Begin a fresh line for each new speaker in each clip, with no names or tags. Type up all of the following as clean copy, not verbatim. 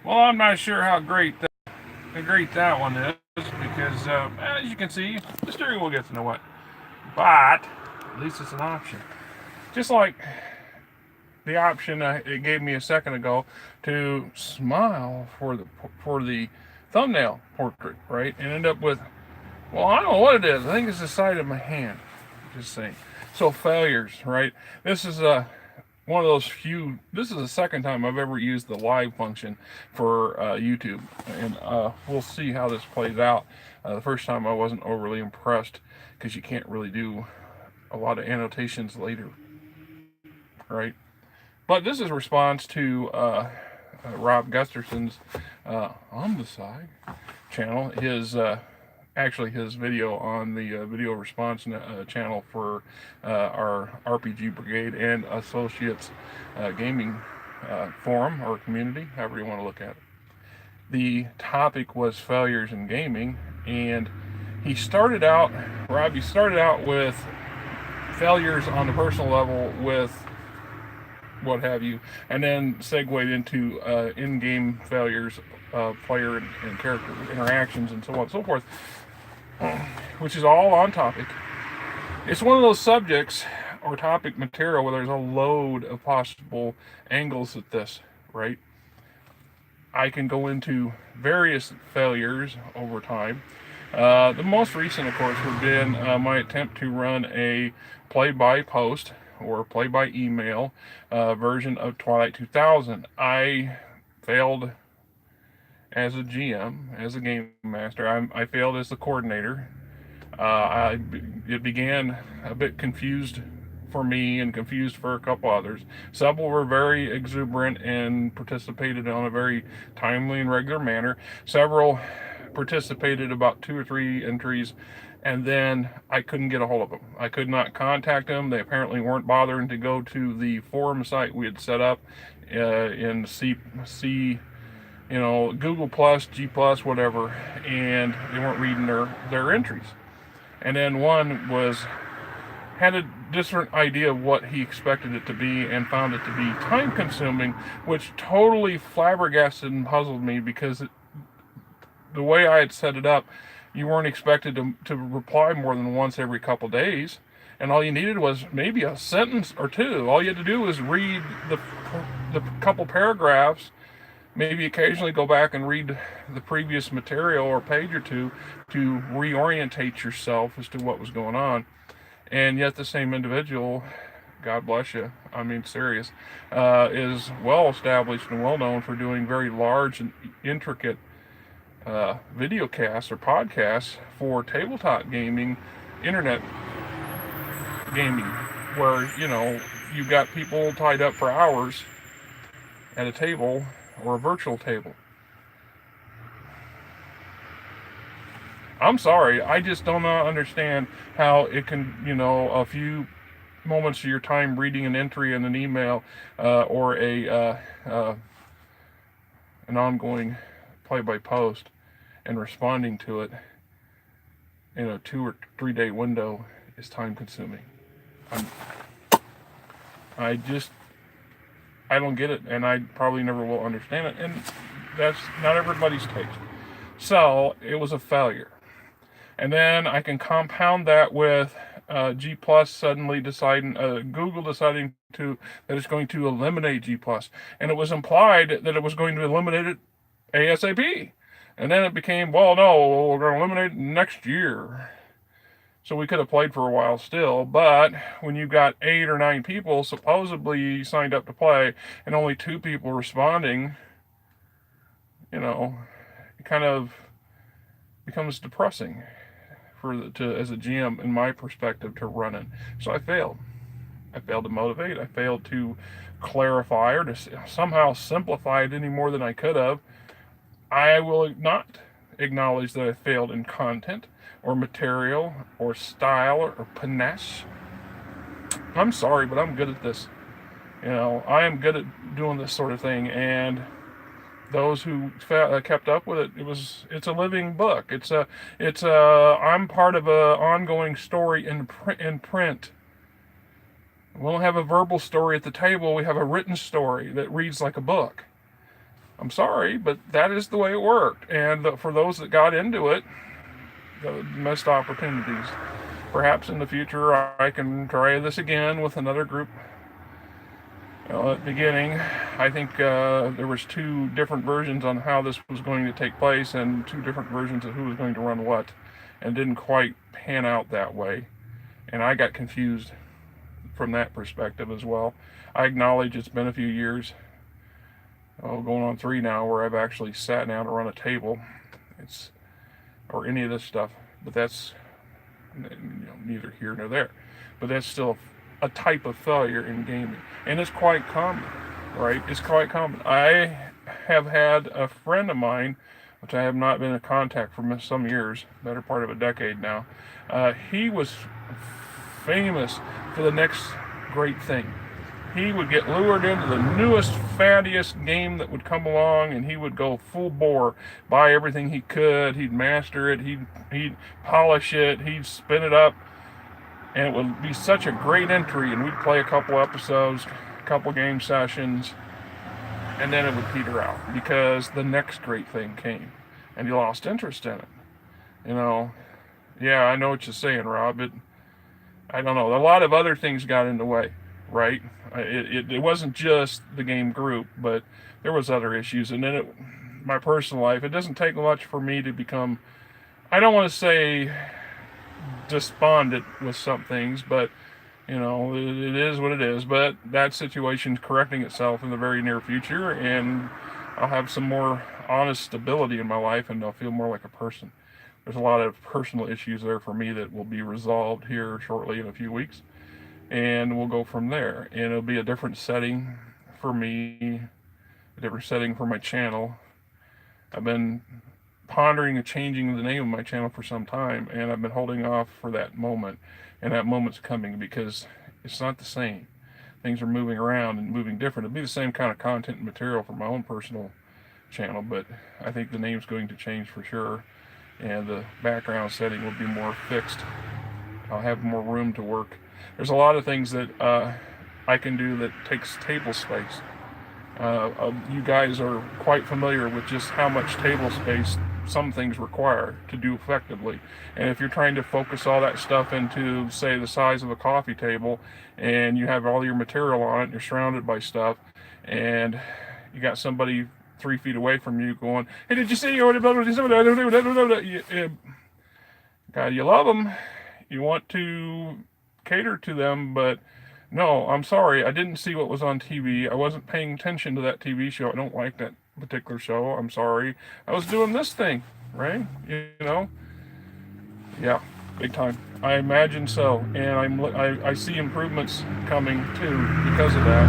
Well, I'm not sure how great that one is because, as you can see, the steering wheel gets no wet. But at least it's an option. Just like the option it gave me a second ago to smile for the thumbnail portrait, right? And end up with, well, I don't know what it is. I think it's the side of my hand. Just saying. So failures, right? This is one of those few. This is the second time I've ever used the live function for YouTube, and we'll see how this plays out. The first time I wasn't overly impressed because you can't really do a lot of annotations later, right? But this is a response to Rob Gusterson's On the Side channel. Actually his video on the video response channel for our RPG Brigade and Associates gaming forum or community, however you want to look at it. The topic was failures in gaming, and Robbie started out with failures on the personal level with what have you, and then segued into in-game failures, player and character interactions, and so on and so forth, which is all on topic. It's one of those subjects or topic material where there's a load of possible angles at this, right? I can go into various failures over time. The most recent, of course, would have been my attempt to run a play-by-post or play-by-email version of Twilight 2000. I failed as a GM, as a game master. I failed as the coordinator. It began a bit confused for me and confused for a couple others. Several were very exuberant and participated on a very timely and regular manner. Several participated about 2 or 3 entries, and then I couldn't get a hold of them. I could not contact them. They apparently weren't bothering to go to the forum site we had set up in Google Plus, G Plus, whatever, and they weren't reading their entries. And then one had a different idea of what he expected it to be and found it to be time consuming, which totally flabbergasted and puzzled me because the way I had set it up, you weren't expected to reply more than once every couple days, and all you needed was maybe a sentence or two. All you had to do was read the couple paragraphs, maybe occasionally go back and read the previous material or page or two to reorientate yourself as to what was going on. And yet the same individual, God bless you, I mean serious, is well established and well known for doing very large and intricate video casts or podcasts for tabletop gaming, internet gaming, where you've got people tied up for hours at a table or a virtual table. I'm sorry, I just don't understand how it can, a few moments of your time reading an entry in an email or an ongoing play-by-post and responding to it in a 2 or 3 day window is time-consuming. I don't get it, and I probably never will understand it, and that's not everybody's taste. So it was a failure. And then I can compound that with G Plus suddenly deciding, Google deciding that it's going to eliminate G Plus, and it was implied that it was going to eliminate it ASAP. And then it became, well, no, we're going to eliminate it next year. So we could have played for a while still, but when you've got 8 or 9 people supposedly signed up to play and only 2 people responding, it kind of becomes depressing as a GM, in my perspective, to run it. So I failed. I failed to motivate. I failed to clarify or to somehow simplify it any more than I could have. I will not acknowledge that I failed in content or material or style or panache. I'm sorry, but I'm good at this. I am good at doing this sort of thing, and those who kept up with it, it's a living book. I'm part of an ongoing story in print. We don't have a verbal story at the table. We have a written story that reads like a book. I'm sorry, but that is the way it worked. And for those that got into it, missed opportunities. Perhaps in the future I can try this again with another group. At the beginning, I think there was two different versions on how this was going to take place, and two different versions of who was going to run what, and didn't quite pan out that way. And I got confused from that perspective as well. I acknowledge it's been a few years, going on 3 now, where I've actually sat down to run a table. It's or any of this stuff, but that's neither here nor there. But that's still a type of failure in gaming, and it's quite common, right? It's quite common. I have had a friend of mine, which I have not been in contact for some years, better part of a decade now. He was famous for the next great thing. He would get lured into the newest, fattiest game that would come along, and he would go full bore, buy everything he could. He'd master it. He'd polish it. He'd spin it up, and it would be such a great entry. And we'd play a couple episodes, a couple game sessions, and then it would peter out because the next great thing came, and he lost interest in it. Yeah, I know what you're saying, Rob. I don't know. A lot of other things got in the way, right? It wasn't just the game group, but there was other issues. And then my personal life, it doesn't take much for me to become, I don't want to say despondent with some things, but it is what it is. But that situation's correcting itself in the very near future, and I'll have some more honest stability in my life, and I'll feel more like a person. There's a lot of personal issues there for me that will be resolved here shortly in a few weeks, and we'll go from there. And it'll be a different setting for me, a different setting for my channel. I've been pondering changing the name of my channel for some time, and I've been holding off for that moment, and that moment's coming because it's not the same. Things are moving around and moving different. It'll be the same kind of content and material for my own personal channel, but I think the name's going to change for sure, and the background setting will be more fixed. I'll have more room to work. There's a lot of things that I can do that takes table space. You guys are quite familiar with just how much table space some things require to do effectively. And if you're trying to focus all that stuff into, say, the size of a coffee table, and you have all your material on it, and you're surrounded by stuff, and you got somebody 3 feet away from you going, "Hey, did you see?" God, you love them. You want to cater to them, but no, I'm sorry. I didn't see what was on TV. I wasn't paying attention to that TV show. I don't like that particular show. I'm sorry. I was doing this thing, right? Yeah, big time. I imagine so, and I see improvements coming too because of that.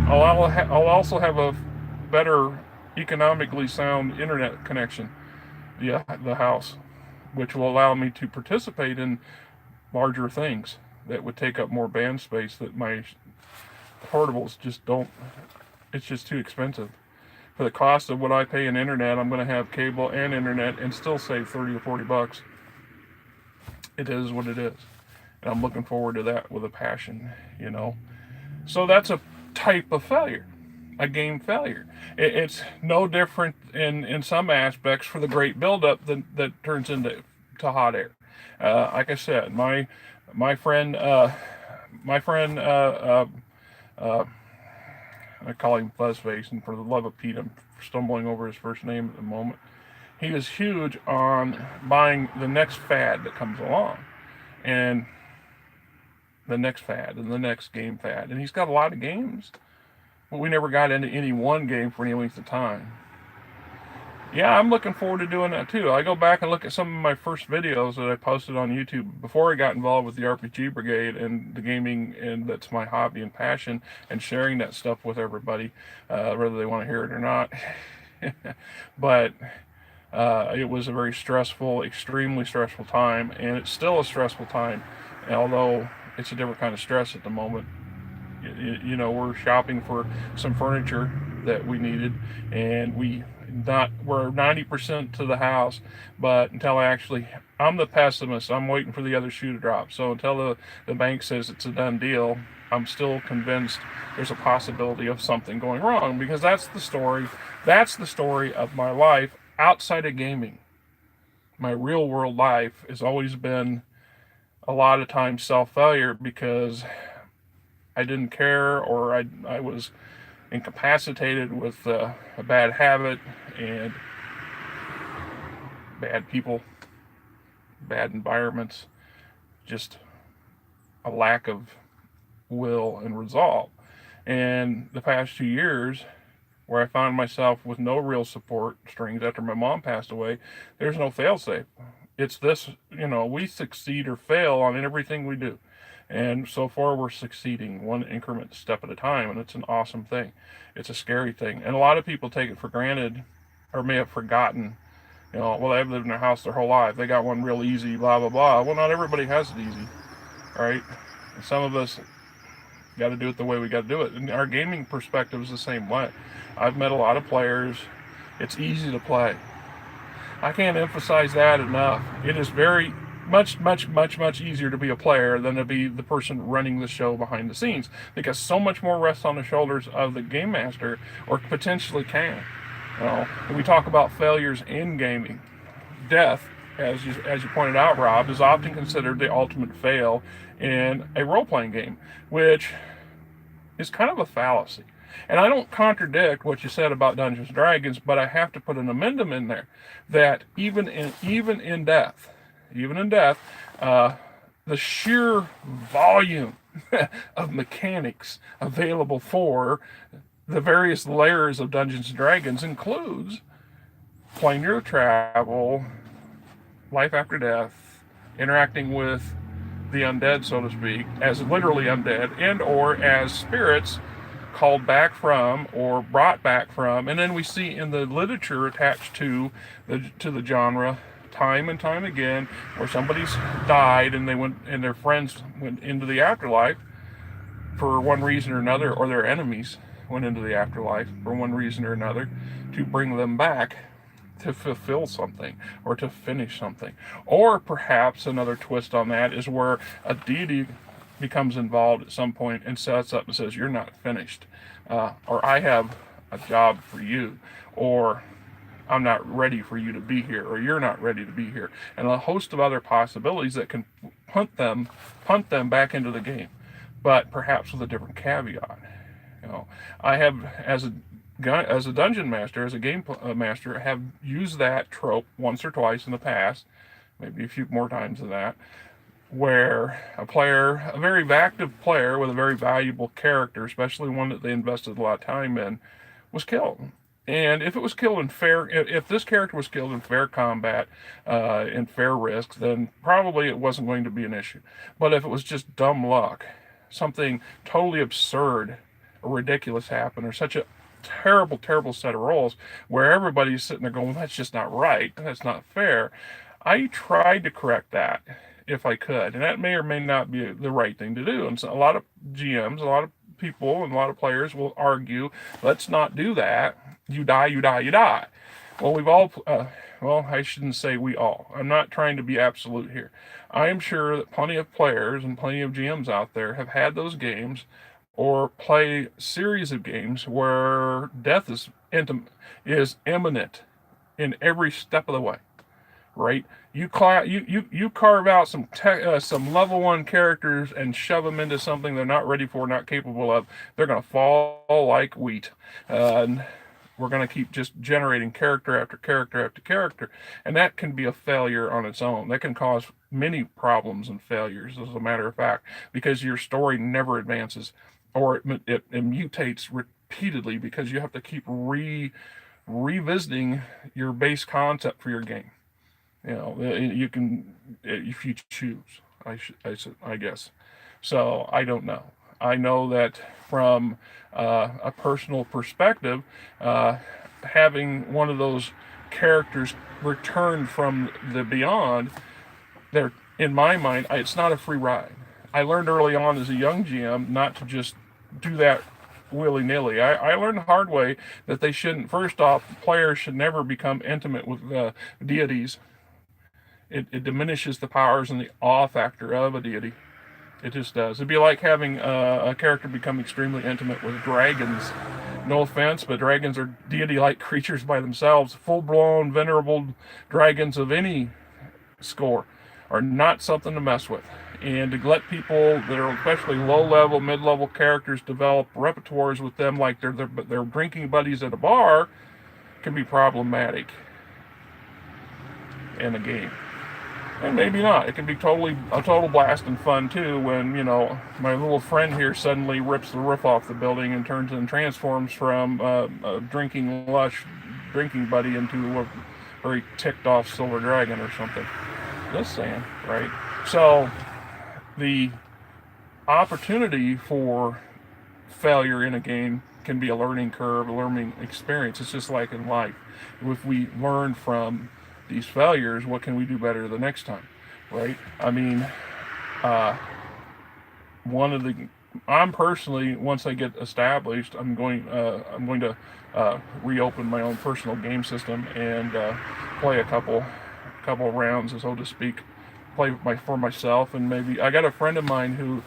I'll also have a better economically sound internet connection via the house, which will allow me to participate in larger things that would take up more band space that my portables just don't. It's just too expensive. For the cost of what I pay in internet, I'm going to have cable and internet and still save 30 or 40 bucks. It is what it is. And I'm looking forward to that with a passion, So that's a type of failure, a game failure. It's no different in some aspects for the great buildup that turns into hot air. Like I said, my friend, I call him Fuzzface, and for the love of Pete, I'm stumbling over his first name at the moment. He was huge on buying the next fad that comes along, and the next fad, and the next game fad. And he's got a lot of games, but we never got into any one game for any length of time. Yeah, I'm looking forward to doing that too. I go back and look at some of my first videos that I posted on YouTube before I got involved with the RPG Brigade and the gaming, and that's my hobby and passion, and sharing that stuff with everybody, whether they want to hear it or not. But it was a very stressful, extremely stressful time, and it's still a stressful time, although it's a different kind of stress at the moment. We're shopping for some furniture that we needed, and we not we're 90% to the house, but until I'm the pessimist. I'm waiting for the other shoe to drop. So until the bank says it's a done deal, I'm still convinced there's a possibility of something going wrong, because that's the story. That's the story of my life outside of gaming. My real world life has always been a lot of times self failure, because I didn't care, or I was incapacitated with a bad habit and bad people, bad environments, just a lack of will and resolve. And the past 2 years, where I found myself with no real support strings after my mom passed away, there's no fail safe. It's this, we succeed or fail on everything we do. And so far, we're succeeding one increment step at a time, and it's an awesome thing. It's a scary thing. And a lot of people take it for granted, or may have forgotten, well, they've lived in their house their whole life. They got one real easy, blah, blah, blah. Well, not everybody has it easy, right? And some of us got to do it the way we got to do it. And our gaming perspective is the same way. I've met a lot of players. It's easy to play. I can't emphasize that enough. It is very much easier to be a player than to be the person running the show behind the scenes, because so much more rests on the shoulders of the game master, or potentially can. When we talk about failures in gaming, death, as you pointed out, Rob, is often considered the ultimate fail in a role-playing game, which is kind of a fallacy. And I don't contradict what you said about Dungeons and Dragons, but I have to put an amendment in there that even in death, the sheer volume of mechanics available for the various layers of Dungeons and Dragons includes planar travel, life after death, interacting with the undead, so to speak, as literally undead, and or as spirits called back from or brought back from. And then we see in the literature attached to the genre time and time again, where somebody's died and they went, and their friends went into the afterlife for one reason or another, or their enemies went into the afterlife for one reason or another, to bring them back to fulfill something or to finish something. Or perhaps another twist on that is where a deity becomes involved at some point and sets up and says, you're not finished, or I have a job for you, or I'm not ready for you to be here, or you're not ready to be here, and a host of other possibilities that can punt them back into the game, but perhaps with a different caveat. I have, as a dungeon master, as a game master, have used that trope once or twice in the past, maybe a few more times than that, where a very active player with a very valuable character, especially one that they invested a lot of time in, was killed. And if this character was killed in fair combat, in fair risks, then probably it wasn't going to be an issue. But if it was just dumb luck, something totally absurd or ridiculous happened, or such a terrible, terrible set of rolls where everybody's sitting there going, well, that's just not right, that's not fair, I tried to correct that if I could. And that may or may not be the right thing to do. And so a lot of GMs, a lot of people, and a lot of players will argue, let's not do that. You die, you die, you die. Well, we've all, I shouldn't say we all. I'm not trying to be absolute here. I am sure that plenty of players and plenty of GMs out there have had those games or play series of games where death is imminent in every step of the way. Right? You carve out some level 1 characters and shove them into something they're not ready for, not capable of. They're going to fall like wheat. And we're going to keep just generating character after character after character. And that can be a failure on its own. That can cause many problems and failures, as a matter of fact, because your story never advances, or it mutates repeatedly, because you have to keep revisiting your base concept for your game. You can, if you choose, I guess. So I don't know. I know that from a personal perspective, having one of those characters return from the beyond, in my mind, it's not a free ride. I learned early on as a young GM not to just do that willy-nilly. I learned the hard way that they shouldn't, first off, players should never become intimate with deities. It diminishes the powers and the awe factor of a deity. It just does. It'd be like having a character become extremely intimate with dragons. No offense, but dragons are deity-like creatures by themselves. Full-blown, venerable dragons of any score are not something to mess with. And to let people that are especially low-level, mid-level characters develop repertoires with them like they're drinking buddies at a bar can be problematic in a game. And maybe not. It can be a total blast and fun too when, my little friend here suddenly rips the roof off the building and transforms from a drinking buddy into a very ticked off silver dragon or something. Just saying, right? So the opportunity for failure in a game can be a learning curve, a learning experience. It's just like in life. If we learn from these failures, what can we do better the next time, right? I mean, I'm personally, once I get established, I'm going to reopen my own personal game system and play a couple rounds, so to speak, for myself. And maybe I got a friend of mine who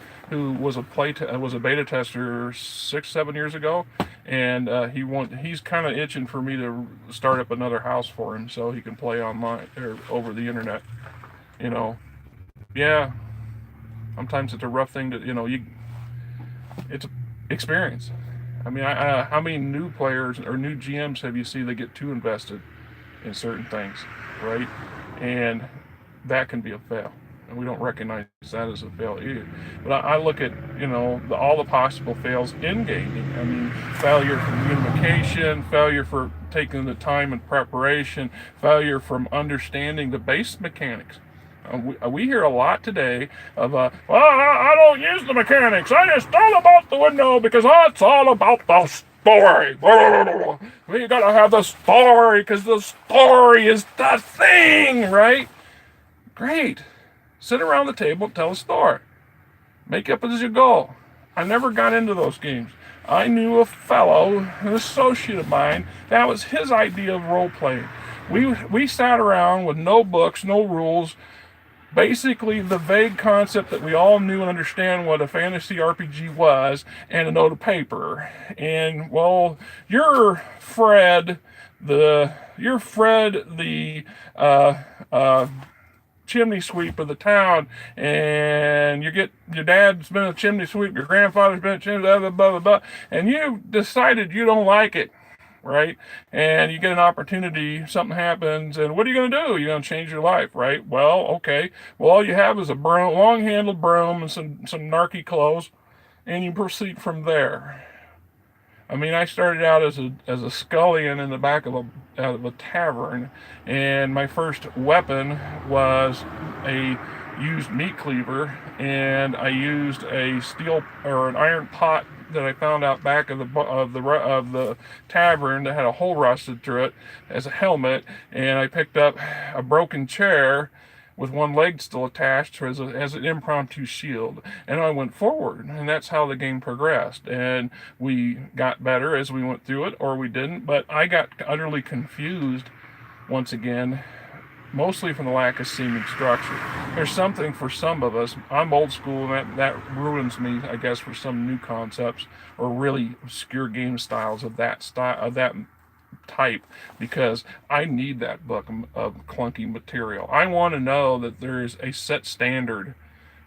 was a beta tester 6-7 years ago, and he's kind of itching for me to start up another house for him so he can play online or over the internet. Yeah, sometimes it's a rough thing to it's experience. I mean, how many new players or new GMs have you seen that get too invested in certain things, right? And that can be a fail, and we don't recognize that as a fail either. But I look at all the possible fails in gaming. I mean, failure from communication, failure for taking the time and preparation, failure from understanding the base mechanics. We hear a lot today of, I don't use the mechanics. I just throw them out the window because it's all about the story. We gotta have the story because the story is the thing, right? Great. Sit around the table and tell a story. Make up as you go. I never got into those games. I knew a fellow, an associate of mine, that was his idea of role-playing. We sat around with no books, no rules, basically the vague concept that we all knew and understand what a fantasy RPG was, and a note of paper. And, well, you're Fred the chimney sweep of the town, and your dad's been a chimney sweep, your grandfather's been a chimney, blah, blah, blah, blah, and you decided you don't like it, right? And you get an opportunity, something happens, and what are you going to do? You're going to change your life, right? Well, okay. Well, all you have is a broom, long-handled broom and some narky clothes, and you proceed from there. I mean, I started out as a scullion in the back of a tavern, and my first weapon was a used meat cleaver, and I used a steel or an iron pot that I found out back of the tavern that had a hole rusted through it as a helmet, and I picked up a broken chair with one leg still attached as an impromptu shield. And I went forward, and that's how the game progressed. And we got better as we went through it, or we didn't, but I got utterly confused once again, mostly from the lack of seeming structure. There's something for some of us. I'm old school, and that ruins me, I guess, for some new concepts or really obscure game styles of that type, because I need that book of clunky material. I want to know that there is a set standard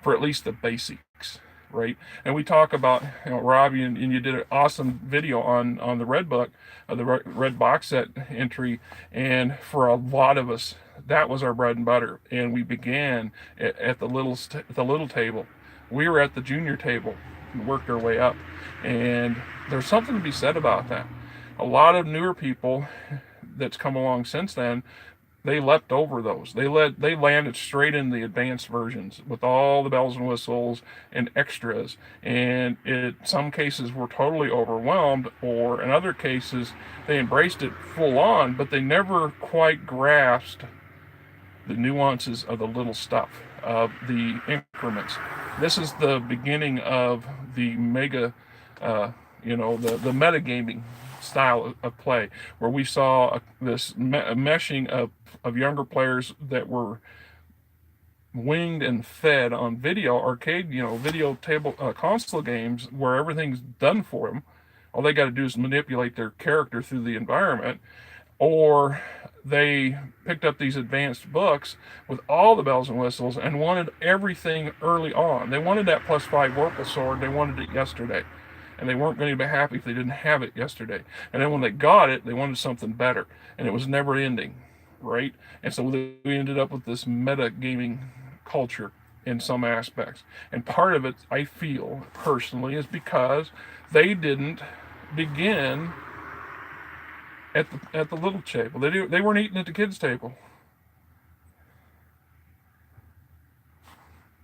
for at least the basics, right? And we talk about, Robbie, and you did an awesome video on the red book, the red box set entry, and for a lot of us, that was our bread and butter. And we began at the little table. We were at the junior table and worked our way up, and there's something to be said about that. A lot of newer people that's come along since then, they leapt over those. They landed straight in the advanced versions with all the bells and whistles and extras. And in some cases were totally overwhelmed, or in other cases they embraced it full on, but they never quite grasped the nuances of the little stuff, of the increments. This is the beginning of the mega the metagaming style of play, where we saw this meshing of younger players that were winged and fed on video arcade, video table console games where everything's done for them. All they got to do is manipulate their character through the environment, or they picked up these advanced books with all the bells and whistles and wanted everything early on. They wanted that +5 Vorpal sword. They wanted it yesterday. And they weren't going to be happy if they didn't have it yesterday. And then when they got it, they wanted something better. And it was never ending, right? And so we ended up with this meta gaming culture in some aspects. And part of it, I feel personally, is because they didn't begin at the little table. They weren't eating at the kids' table.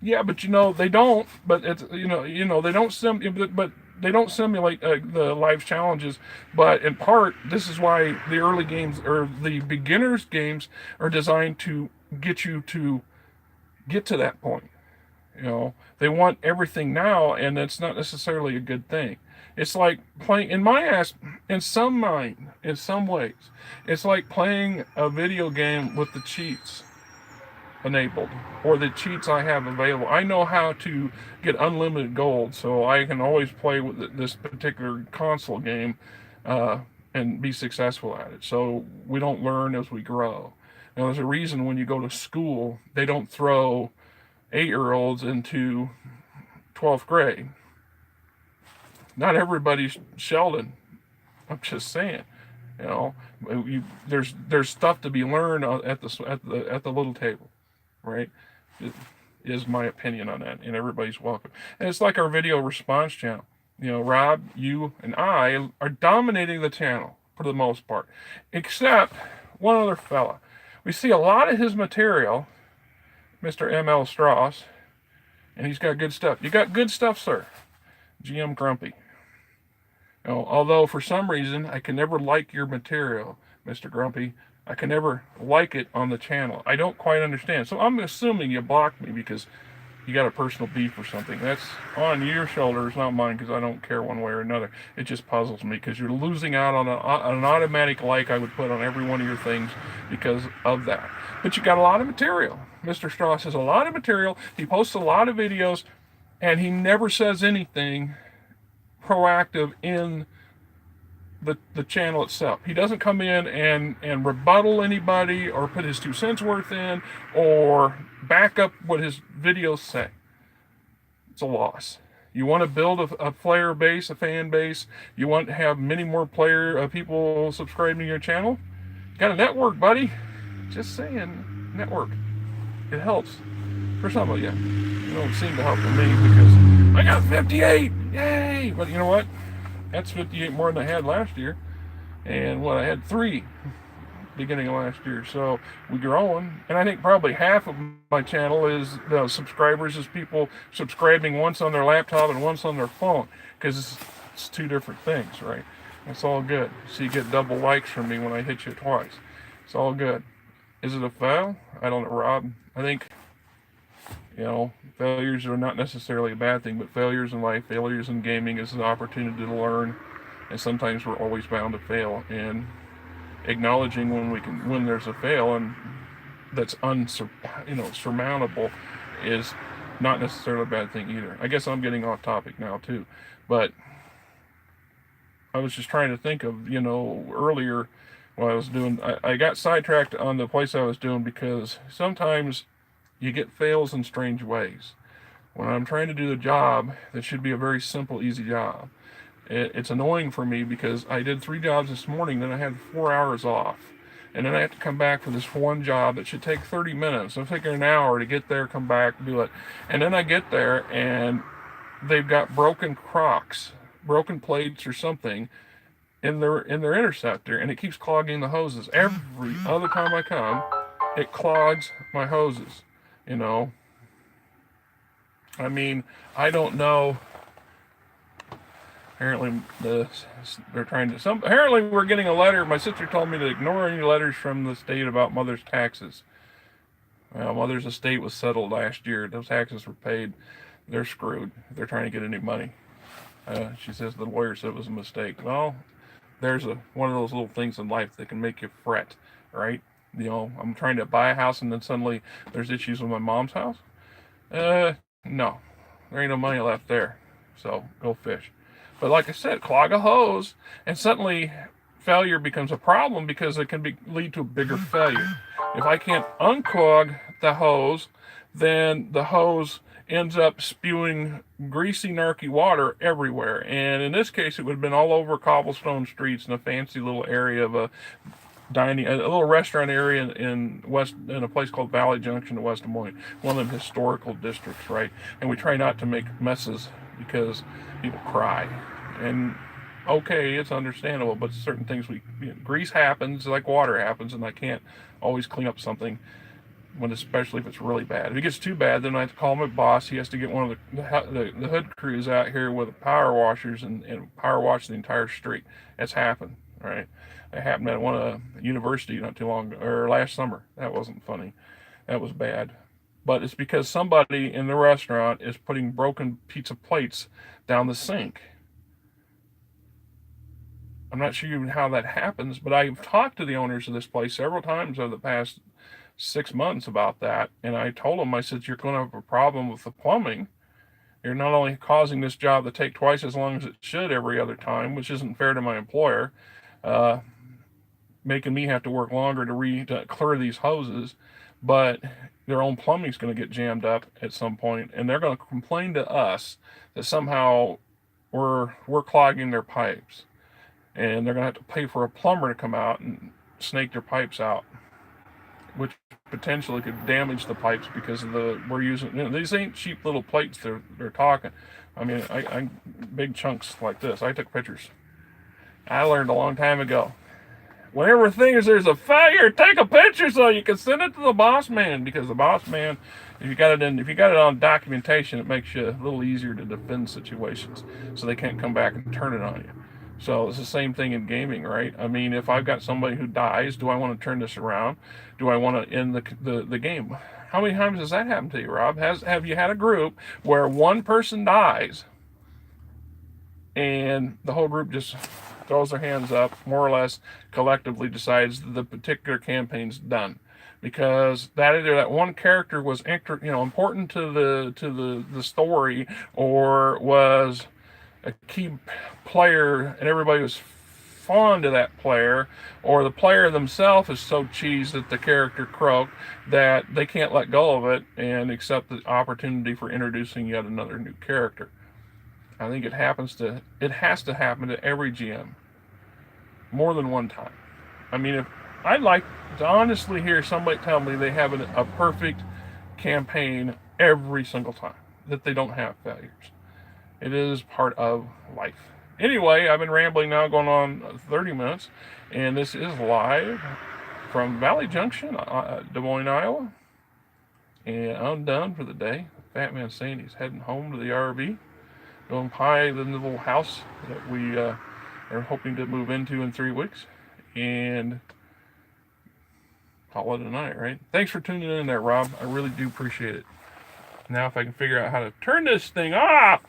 Yeah, but they don't. But it's they don't but they don't simulate the life challenges. But in part, this is why the early games or the beginners games are designed to get you to get to that point. They want everything now, and that's not necessarily a good thing. It's like playing in some ways, it's like playing a video game with the cheats enabled, or the cheats I have available. I know how to get unlimited gold, so I can always play with this particular console game and be successful at it. So we don't learn as we grow. Now, there's a reason when you go to school, they don't throw 8-year-olds into 12th grade. Not everybody's Sheldon. I'm just saying, there's stuff to be learned at the little table, right? It is my opinion on that, and everybody's welcome. And it's like our video response channel. Rob, you, and I are dominating the channel for the most part, except one other fella. We see a lot of his material, Mr. M.L. Strauss, and he's got good stuff. You got good stuff, sir. GM Grumpy. Although for some reason I can never like your material, Mr. Grumpy. I can never like it on the channel. I don't quite understand. So I'm assuming you blocked me because you got a personal beef or something. That's on your shoulders, not mine, because I don't care one way or another. It just puzzles me because you're losing out on an automatic like I would put on every one of your things because of that. But you got a lot of material. Mr. Strauss has a lot of material. He posts a lot of videos, and he never says anything proactive in the channel itself. He doesn't come in and rebuttal anybody or put his 2 cents worth in or back up what his videos say. It's a loss. You want to build a player base, a fan base. You want to have many more people subscribing to your channel. You got a network, buddy. Just saying, network. It helps for some of you. It don't seem to help for me because I got 58. Yay! But you know what? That's 58 more than I had last year. And I had 3 beginning of last year. So we're growing. And I think probably half of my channel is the subscribers is people subscribing once on their laptop and once on their phone. Because it's 2 different things, right? It's all good. So you get double likes from me when I hit you twice. It's all good. Is it a fail? I don't know, Rob. I think, failures are not necessarily a bad thing, but failures in life, failures in gaming is an opportunity to learn, and sometimes we're always bound to fail. And acknowledging when there's a fail and that's surmountable is not necessarily a bad thing either. I guess I'm getting off topic now too, but I was just trying to think of earlier when I was doing. I got sidetracked on the place I was doing because sometimes you get fails in strange ways. When I'm trying to do the job that should be a very simple, easy job, it's annoying for me because I did 3 jobs this morning, then I had 4 hours off. And then I have to come back for this one job that should take 30 minutes. I'm taking an hour to get there, come back, do it. And then I get there and they've got broken Crocs, broken plates or something in their interceptor, and it keeps clogging the hoses. Every other time I come, it clogs my hoses. I mean, I don't know. Apparently, they're trying to. Apparently, we're getting a letter. My sister told me to ignore any letters from the state about mother's taxes. Well, mother's estate was settled last year. Those taxes were paid. They're screwed. They're trying to get any money. She says the lawyer said it was a mistake. Well, there's one of those little things in life that can make you fret, right? I'm trying to buy a house and then suddenly there's issues with my mom's house. No, there ain't no money left there. So go fish. But like I said, clog a hose, and suddenly failure becomes a problem because it can lead to a bigger failure. If I can't unclog the hose, then the hose ends up spewing greasy, narky water everywhere. And in this case, it would have been all over cobblestone streets in a fancy little area of a little restaurant area in a place called Valley Junction in West Des Moines, one of the historical districts, right? And we try not to make messes because people cry. And okay, it's understandable, but certain things grease happens like water happens, and I can't always clean up something especially if it's really bad. If it gets too bad, then I have to call my boss. He has to get one of the hood crews out here with power washers and power wash the entire street. That's happened, right? It happened at one university not too long ago, or last summer. That wasn't funny. That was bad. But it's because somebody in the restaurant is putting broken pizza plates down the sink. I'm not sure even how that happens, but I've talked to the owners of this place several times over the past 6 months about that, and I told them, I said, you're going to have a problem with the plumbing. You're not only causing this job to take twice as long as it should every other time, which isn't fair to my employer, making me have to work longer to clear these hoses, but their own plumbing's going to get jammed up at some point, and they're going to complain to us that somehow we're clogging their pipes, and they're going to have to pay for a plumber to come out and snake their pipes out, which potentially could damage the pipes because of we're using, these ain't cheap little plates they're talking. I mean, I big chunks like this. I took pictures. I learned a long time ago. Whenever there's a failure, take a picture so you can send it to the boss man, because the boss man, if you got it on documentation, it makes you a little easier to defend situations, so they can't come back and turn it on you. So it's the same thing in gaming, right? I mean, if I've got somebody who dies, do I want to turn this around? Do I want to end the game? How many times has that happened to you, Rob? Have you had a group where one person dies and the whole group just throws their hands up, more or less collectively decides the particular campaign's done? Because either that one character was important to the story, or was a key player and everybody was fond of that player, or the player themselves is so cheesed that the character croaked that they can't let go of it and accept the opportunity for introducing yet another new character. I think it has to happen to every GM more than one time. I mean, if I'd like to honestly hear somebody tell me they have a perfect campaign every single time, that they don't have failures. It is part of life. Anyway, I've been rambling now, going on 30 minutes, and this is live from Valley Junction, Des Moines, Iowa. And I'm done for the day. Fat Man Sandy's heading home to the RV, going by the little house that we are hoping to move into in 3 weeks, and call it a night, right? Thanks for tuning in there, Rob. I really do appreciate it. Now if I can figure out how to turn this thing off.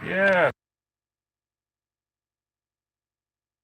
Yeah.